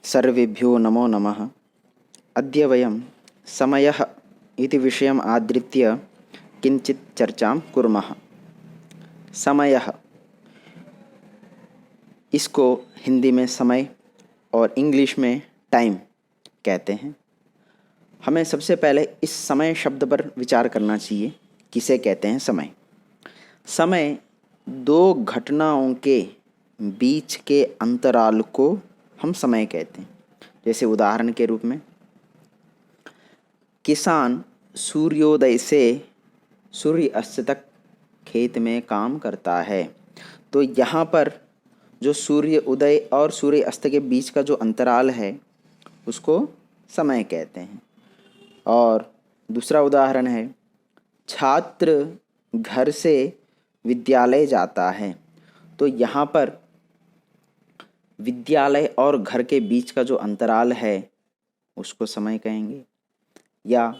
सर्वेभ्यो नमो नमः। अद्य वयं समयः इति विषयम् आधृत्य किञ्चित् चर्चां कुर्मः। समयः, इसको हिंदी में समय और इंग्लिश में टाइम कहते हैं। हमें सबसे पहले इस समय शब्द पर विचार करना चाहिए। किसे कहते हैं समय? समय दो घटनाओं के बीच के अंतराल को हम समय कहते हैं। जैसे उदाहरण के रूप में, किसान सूर्योदय से सूर्य अस्त तक खेत में काम करता है, तो यहाँ पर जो सूर्य उदय और सूर्य अस्त के बीच का जो अंतराल है उसको समय कहते हैं। और दूसरा उदाहरण है, छात्र घर से विद्यालय जाता है, तो यहाँ पर विद्यालय और घर के बीच का जो अंतराल है उसको समय कहेंगे। या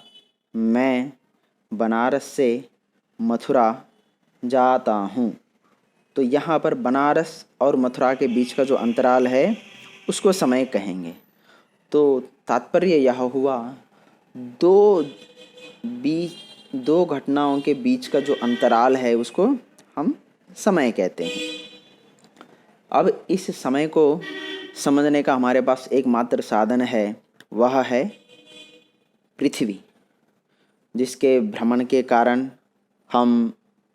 मैं बनारस से मथुरा जाता हूँ, तो यहाँ पर बनारस और मथुरा के बीच का जो अंतराल है उसको समय कहेंगे। तो तात्पर्य यह हुआ, दो घटनाओं के बीच का जो अंतराल है उसको हम समय कहते हैं। अब इस समय को समझने का हमारे पास एकमात्र साधन है, वह है पृथ्वी, जिसके भ्रमण के कारण हम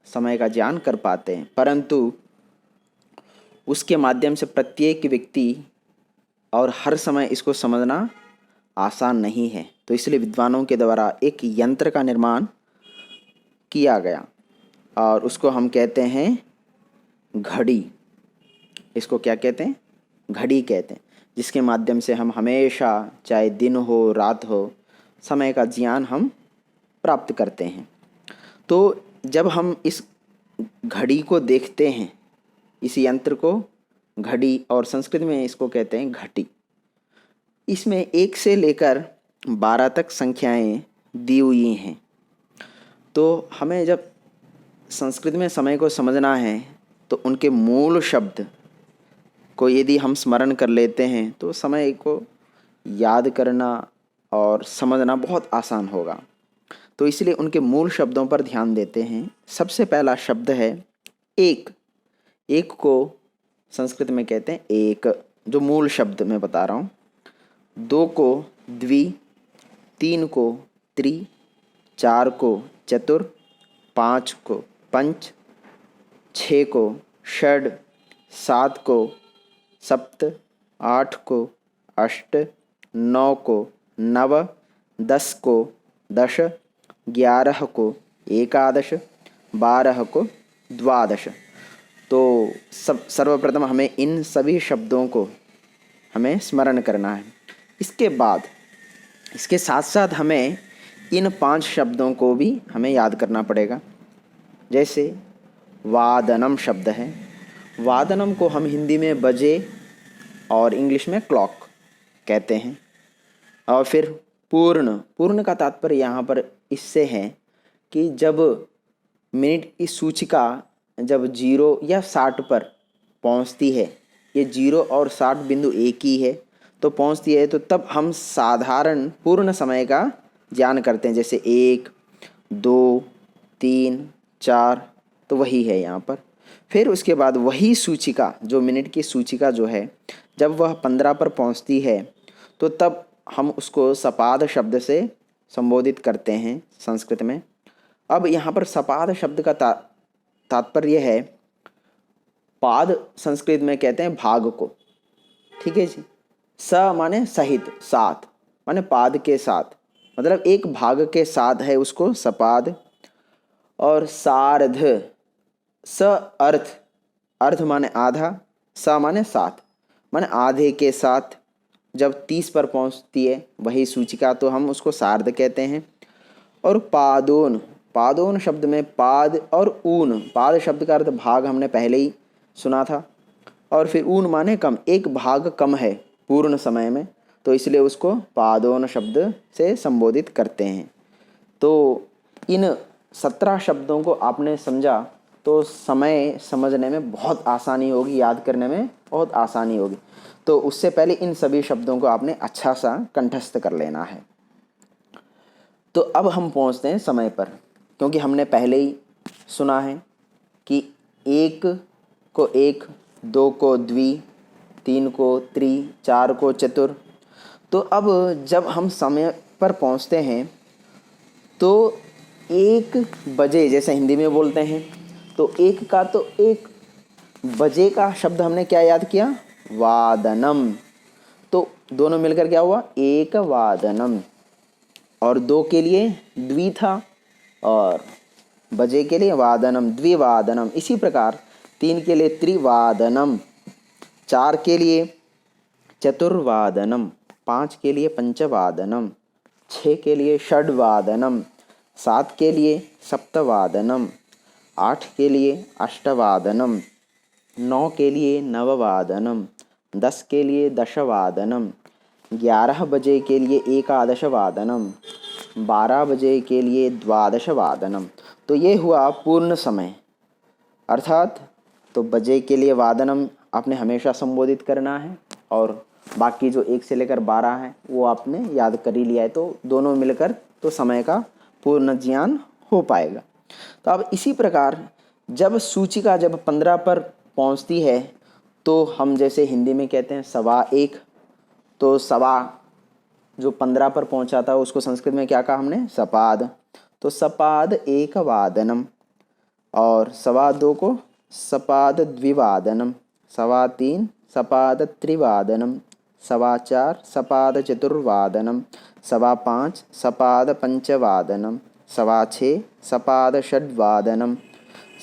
समय का ज्ञान कर पाते हैं। परंतु उसके माध्यम से प्रत्येक व्यक्ति और हर समय इसको समझना आसान नहीं है। तो इसलिए विद्वानों के द्वारा एक यंत्र का निर्माण किया गया और उसको हम कहते हैं घड़ी। इसको क्या कहते हैं? घड़ी कहते हैं, जिसके माध्यम से हम हमेशा, चाहे दिन हो रात हो, समय का ज्ञान हम प्राप्त करते हैं। तो जब हम इस घड़ी को देखते हैं, इस यंत्र को घड़ी, और संस्कृत में इसको कहते हैं घटी, इसमें 1 से लेकर 12 तक संख्याएं दी हुई हैं। तो हमें जब संस्कृत में समय को समझना है तो उनके मूल शब्द को यदि हम स्मरण कर लेते हैं तो समय को याद करना और समझना बहुत आसान होगा। तो इसलिए उनके मूल शब्दों पर ध्यान देते हैं। सबसे पहला शब्द है एक। एक को संस्कृत में कहते हैं एक, जो मूल शब्द मैं बता रहा हूँ। 2 को द्वि, 3 को त्रि, 4 को चतुर, 5 को पंच, 6 को षड, 7 को सप्त, 8 को अष्ट, 9 को नव, 10 को दश, 11 को एकादश, 12 को द्वादश। तो सर्वप्रथम हमें इन सभी शब्दों को हमें स्मरण करना है। इसके बाद इसके साथ साथ हमें इन 5 शब्दों को भी हमें याद करना पड़ेगा। जैसे वादनम शब्द है, वादनम को हम हिंदी में बजे और इंग्लिश में क्लॉक कहते हैं। और फिर पूर्ण का तात्पर्य यहाँ पर इससे है कि जब मिनट की सूचिका जब 0 या 60 पर पहुँचती है, ये 0 और 60 बिंदु एक ही है, तो पहुँचती है, तो तब हम साधारण पूर्ण समय का ज्ञान करते हैं। जैसे 1, 2, 3, 4, तो वही है यहाँ पर। फिर उसके बाद वही सूचिका, जो मिनट की सूचिका जो है, जब वह 15 पर पहुँचती है तो तब हम उसको सपाद शब्द से संबोधित करते हैं संस्कृत में। अब यहाँ पर सपाद शब्द का तात्पर्य है, पाद संस्कृत में कहते हैं भाग को, ठीक है जी। स माने सहित, साथ माने पाद के साथ, मतलब एक भाग के साथ है उसको सपाद। और सार्ध, स अर्थ, अर्थ माने आधा, स माने साथ, माने आधे के साथ जब 30 पर पहुंचती है वही सूचिका, तो हम उसको सार्ध कहते हैं। और पादोन, पादोन शब्द में पाद और ऊन, पाद शब्द का अर्थ भाग हमने पहले ही सुना था। और फिर ऊन माने कम, एक भाग कम है पूर्ण समय में, तो इसलिए उसको पादोन शब्द से संबोधित करते हैं। तो इन 17 शब्दों को आपने समझा तो समय समझने में बहुत आसानी होगी, याद करने में बहुत आसानी होगी। तो तो उससे पहले इन सभी शब्दों को आपने अच्छा सा कंठस्थ कर लेना है। तो अब हम पहुंचते हैं समय पर, क्योंकि हमने पहले ही सुना है कि एक को एक, दो को द्वि, तीन को त्रि, चार को चतुर। तो अब जब हम समय पर पहुंचते हैं तो 1 बजे जैसे हिंदी में बोलते हैं, तो एक का तो 1 बजे का शब्द हमने क्या याद किया? वादनम। तो दोनों मिलकर क्या हुआ? एक वादनम। और 2 के लिए द्वि था और बजे के लिए वादनम, द्विवादनम। इसी प्रकार 3 के लिए त्रिवादनम, 4 के लिए चतुर्वादनम, 5 के लिए पंचवादनम, 6 के लिए षड्वादनम, 7 के लिए सप्तवादनम, 8 के लिए अष्टवादनम, 9 के लिए नववादनम, 10 के लिए दशवादनम, 11 बजे के लिए एकादश वादनम, 12 बजे के लिए द्वादश वादनम। तो ये हुआ पूर्ण समय, अर्थात तो बजे के लिए वादनम आपने हमेशा संबोधित करना है और बाकी जो 1 से लेकर 12 है वो आपने याद कर ही लिया है। तो दोनों मिलकर तो समय का पूर्ण ज्ञान हो पाएगा। तो अब इसी प्रकार जब सूचिका जब 15 पर पहुंचती है तो हम जैसे हिंदी में कहते हैं 1:15, तो सवा जो 15 पर पहुंचा था उसको संस्कृत में क्या कहा हमने? सपाद। तो सपाद 1 वादनम। और 2:15 को सपाद द्विवादनम, 3:15 सपाद त्रिवादनम, 4:15 सपाद चतुर्वादनम, 5:15 सपाद पंचवादनम, 6:15 सपाद षड्वादनम,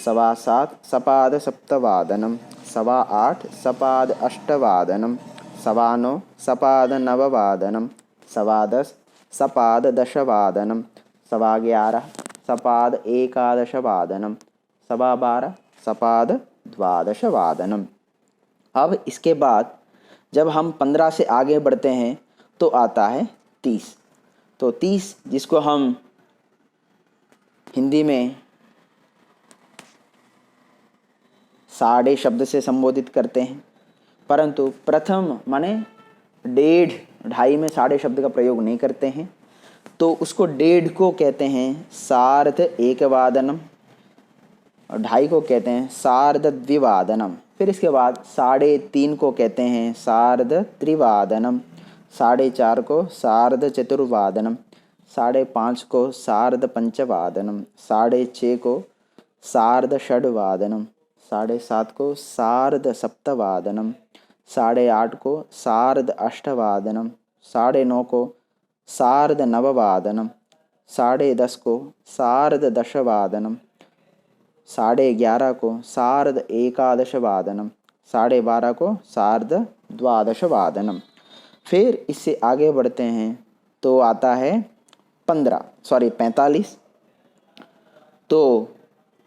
7:15 सपाद सप्तवादनम, 8:15 सपाद अष्टवादनम, 9:15 सपाद नववादनम, 10:15 सपाद दशवादनम, 11:15 सपाद एकादशवादनम, 12:15 सपाद द्वादशवादनम। अब इसके बाद जब हम 15 से आगे बढ़ते हैं तो आता है 30। तो 30 जिसको हम हिंदी में साढ़े शब्द से संबोधित करते हैं, परंतु प्रथम माने 1.5 में साढ़े शब्द का प्रयोग नहीं करते हैं, तो उसको 1.5 को कहते हैं सार्ध एकवादनम और 2.5 को कहते हैं सार्ध द्विवादनम। फिर इसके बाद 3:30 को कहते हैं सार्ध त्रिवादनम, 4:30 को सार्ध चतुर्वादनम, 5:30 को सार्ध पंचवादनम, 6:30 को सार्ध षड्वादनम, 7:30 को सार्ध सप्तवादनम, 8:30 को सार्ध अष्टवादनम, 9:30 को सार्ध नववादनम, 10:30 को सार्ध दशवादनम, 11:30 को सार्ध एकादशवादनम, 12:30 को सार्ध द्वादशवादनम। फिर इससे आगे बढ़ते हैं तो आता है 45। तो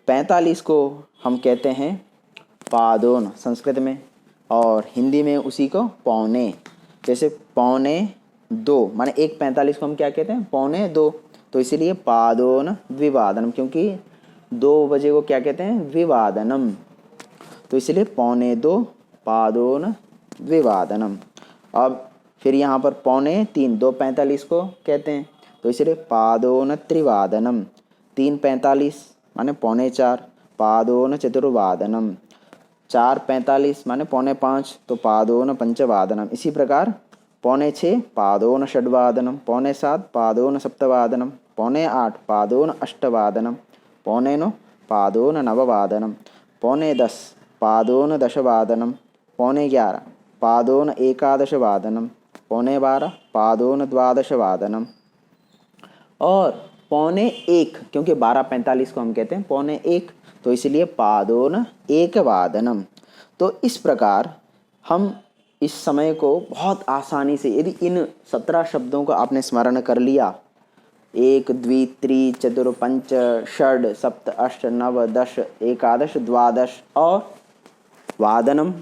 45 को हम कहते हैं पादोन संस्कृत में, और हिंदी में उसी को पौने। जैसे 1:45 माने 1:45 को हम क्या कहते हैं? 1:45। तो इसीलिए पादोन द्विवादनम, क्योंकि 2 बजे को क्या कहते हैं? द्विवादनम। तो इसलिए 1:45 पादोन द्विवादनम। अब फिर यहाँ पर 2:45 2:45 को कहते हैं, तो इसलिए पादोन त्रिवादनम। 3:45 माने 4:45 पादोन चतुर्वादनम। 4:45 माने 4:45 तो पादोन पंचवादनम। इसी प्रकार 6:45 पादोन षड्वादनम, 7:45 पादोन सप्तवादनम, 8:45 पादोन अष्टवादनम, 9:15 पादोन नववादनम, 10:15 पादोन दशवादनम, 11:15 पादोन एकादशवादनम, 12:15 पादोन द्वादशवादनम। और 1:15 क्योंकि 12:45 को हम कहते हैं 1:15, तो इसलिए पादोन एकवादनम। तो इस प्रकार हम इस समय को बहुत आसानी से, यदि इन 17 शब्दों को आपने स्मरण कर लिया, 1 द्वि त्रि चतुर पंच षड सप्त अष्ट नव दश एकादश द्वादश और वादनम,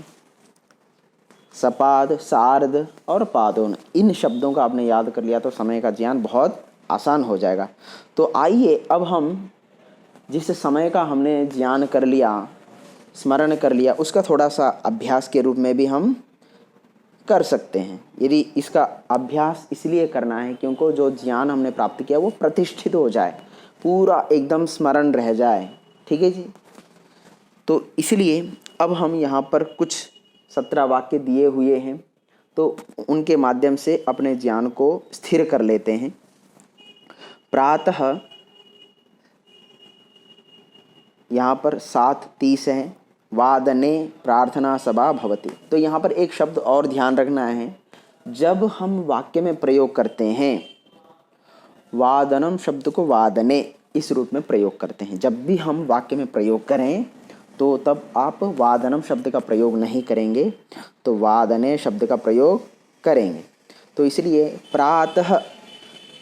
सपाद, सार्ध और पादोन, इन शब्दों का आपने याद कर लिया तो समय का ज्ञान बहुत आसान हो जाएगा। तो आइए अब हम जिस समय का हमने ज्ञान कर लिया, स्मरण कर लिया, उसका थोड़ा सा अभ्यास के रूप में भी हम कर सकते हैं। यदि इसका अभ्यास इसलिए करना है क्योंकि जो ज्ञान हमने प्राप्त किया वो प्रतिष्ठित हो जाए, पूरा एकदम स्मरण रह जाए। ठीक है जी। तो इसलिए अब हम यहाँ पर कुछ 17 वाक्य दिए हुए हैं, तो उनके माध्यम से अपने ज्ञान को स्थिर कर लेते हैं। प्रातः यहाँ पर 7:30 है, वादने प्रार्थना सभा भवति। तो यहाँ पर एक शब्द और ध्यान रखना है, जब हम वाक्य में प्रयोग करते हैं वादनम शब्द को वादने इस रूप में प्रयोग करते हैं। जब भी हम वाक्य में प्रयोग करें तो तब आप वादनम शब्द का प्रयोग नहीं करेंगे, तो वादने शब्द का प्रयोग करेंगे। तो इसलिए प्रातः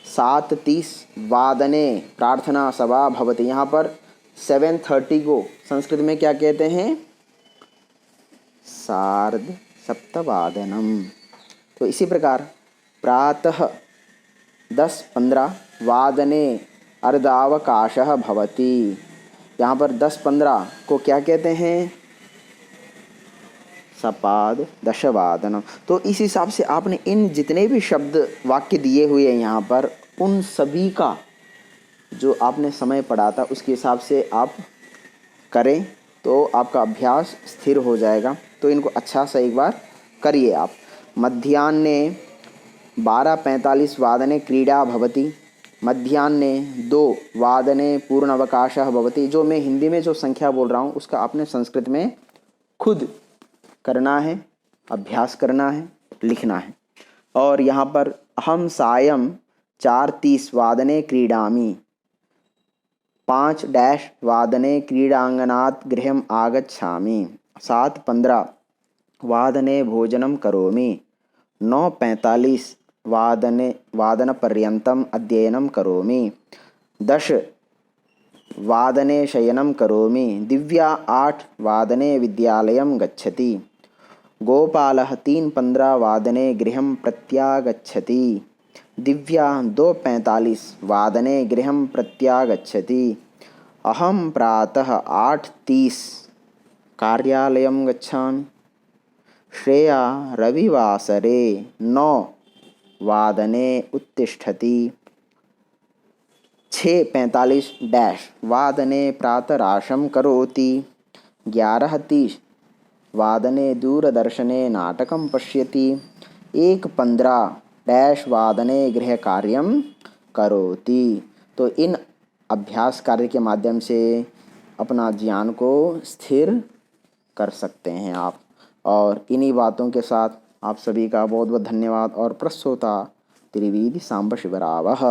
7:30 वादने प्रार्थना सभा भवति। यहाँ पर 7:30 को संस्कृत में क्या कहते हैं? सार्ध सप्तवादनम। तो इसी प्रकार प्रातः 10:15 वादने अर्धावकाशः भवति। यहाँ पर 10:15 को क्या कहते हैं? सपाद दशवादनम। तो इस हिसाब से आपने इन जितने भी शब्द वाक्य दिए हुए हैं यहाँ पर, उन सभी का जो आपने समय पढ़ा था उसके हिसाब से आप करें तो आपका अभ्यास स्थिर हो जाएगा। तो इनको अच्छा सा एक बार करिए आप। मध्याह्ने 12:45 वादने क्रीड़ा भवति। मध्याह्ने 2 वादने पूर्णावकाशः भवति। जो मैं हिंदी में जो संख्या बोल रहा हूँ उसका आपने संस्कृत में खुद करना है, अभ्यास करना है, लिखना है। और यहाँ पर अहम सायं 4:30 वादने क्रीडामि। 5 वादने क्रीडांगणात् गृहम् आगच्छामि। 7:15 वादने भोजनं करोमि। 9:45 वादनपर्यन्तम् अध्ययनं करोमि। 10 वादने शयनं करोमि। दिव्या 8 वादने विद्यालयं गच्छति। गोपालः 3:15 वादने गृहं प्रत्यागच्छति। दिव्या 2:45 वादने गृहं प्रत्यागच्छति। अहं प्रातः 8:30 कार्यालयं गच्छामि। श्रेया रविवासरे 9 वादने उत्तिष्ठति। 6:45 वादने प्रातराशं करोति। 11:30 वादने दूरदर्शने नाटकं पश्यति। 1:15 वादने गृहकार्यं करोति। तो इन अभ्यास कार्य के माध्यम से अपना ज्ञान को स्थिर कर सकते हैं आप। और इन्हीं बातों के साथ आप सभी का बहुत बहुत धन्यवाद और प्रस्तोता त्रिवेदी सांब शिवरावः।